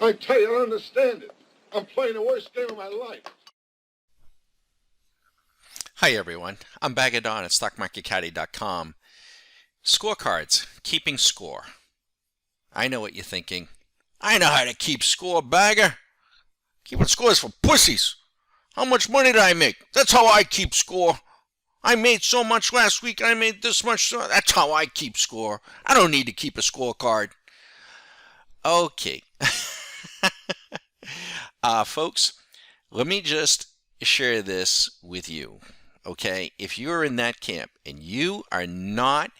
I tell you, I don't understand it. I'm playing the worst game of my life. Hi everyone, I'm Bagadon at StockMarketCaddy.com. Scorecards, keeping score. I know what you're thinking. I know how to keep score, Bagger. Keeping score is for pussies. How much money did I make? That's how I keep score. I made so much last week, I made this much. That's how I keep score. I don't need to keep a scorecard. Okay. Folks, let me just share this with you. Okay, if you're in that camp and you are not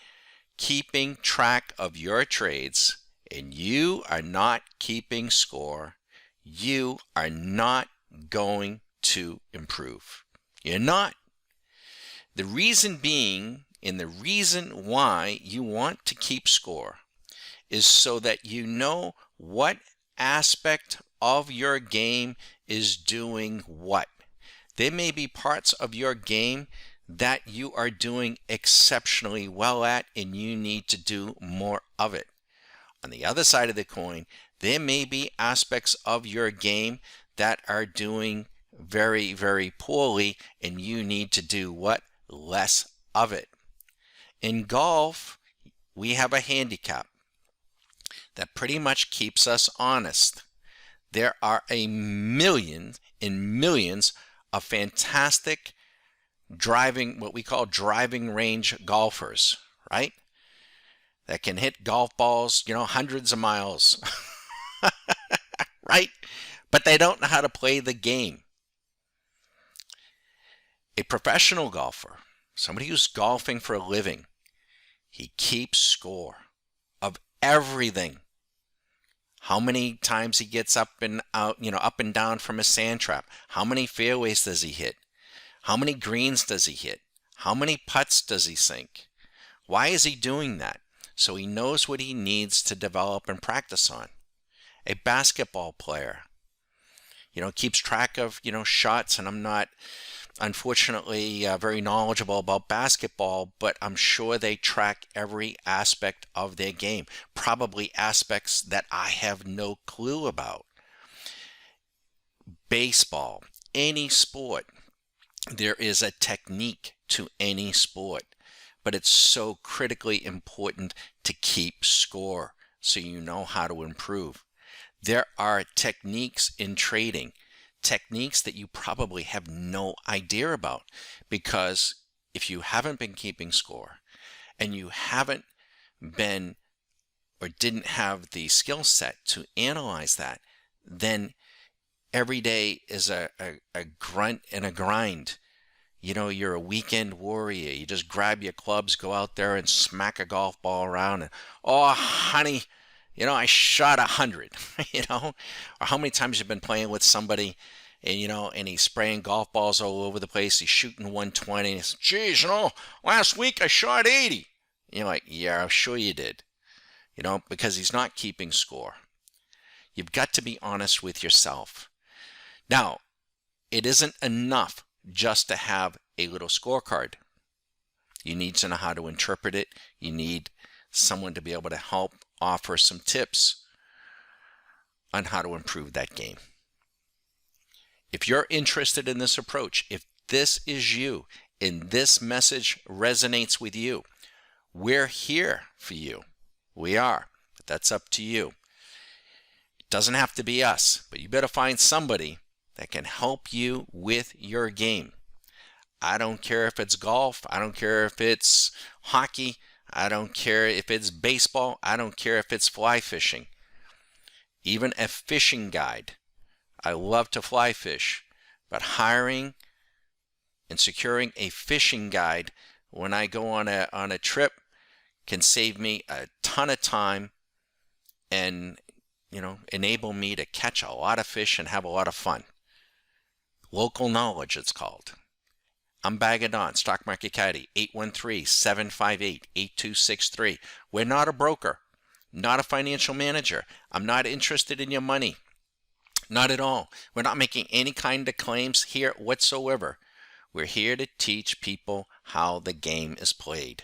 keeping track of your trades and you are not keeping score, you are not going to improve. You're not. The reason being, and the reason why you want to keep score, is so that you know what aspect of your game is doing what. There may be parts of your game that you are doing exceptionally well at and you need to do more of it. On the other side of the coin, there may be aspects of your game that are doing very, very poorly and you need to do what? Less of it. In golf, we have a handicap that pretty much keeps us honest. There are a million and millions of fantastic driving, what we call driving range golfers, right? That can hit golf balls, hundreds of miles, right? But they don't know how to play the game. A professional golfer, somebody who's golfing for a living, he keeps score of everything. How many times he gets up and out, up and down from a sand trap. How many fairways does he hit? How many greens does he hit? How many putts does he sink? Why is he doing that? So he knows what he needs to develop and practice on. A basketball player, keeps track of, shots, and I'm not, unfortunately, very knowledgeable about basketball, but I'm sure they track every aspect of their game, probably aspects that I have no clue about. Baseball, any sport, there is a technique to any sport, but it's so critically important to keep score so you know how to improve. There are techniques in trading, techniques that you probably have no idea about, because if you haven't been keeping score and you haven't been or didn't have the skill set to analyze that, then every day is a grunt and a grind. You're a weekend warrior. You just grab your clubs, go out there and smack a golf ball around, and oh honey, I shot 100, or how many times you've been playing with somebody and, and he's spraying golf balls all over the place. He's shooting 120. And he says, geez, last week I shot 80. You're like, yeah, I'm sure you did, because he's not keeping score. You've got to be honest with yourself. Now, it isn't enough just to have a little scorecard. You need to know how to interpret it. You need someone to be able to help offer some tips on how to improve that game. If you're interested in this approach, if this is you and this message resonates with you, we're here for you. We are, but that's up to you. It doesn't have to be us, but you better find somebody that can help you with your game. I don't care if it's golf. I don't care if it's hockey. I don't care if it's baseball. I don't care if it's fly fishing. Even a fishing guide. I love to fly fish, but hiring and securing a fishing guide when I go on a trip can save me a ton of time and, enable me to catch a lot of fish and have a lot of fun. Local knowledge, it's called. I'm Bagadon, Stock Market Caddy, 813-758-8263. We're not a broker, not a financial manager. I'm not interested in your money. Not at all. We're not making any kind of claims here whatsoever. We're here to teach people how the game is played.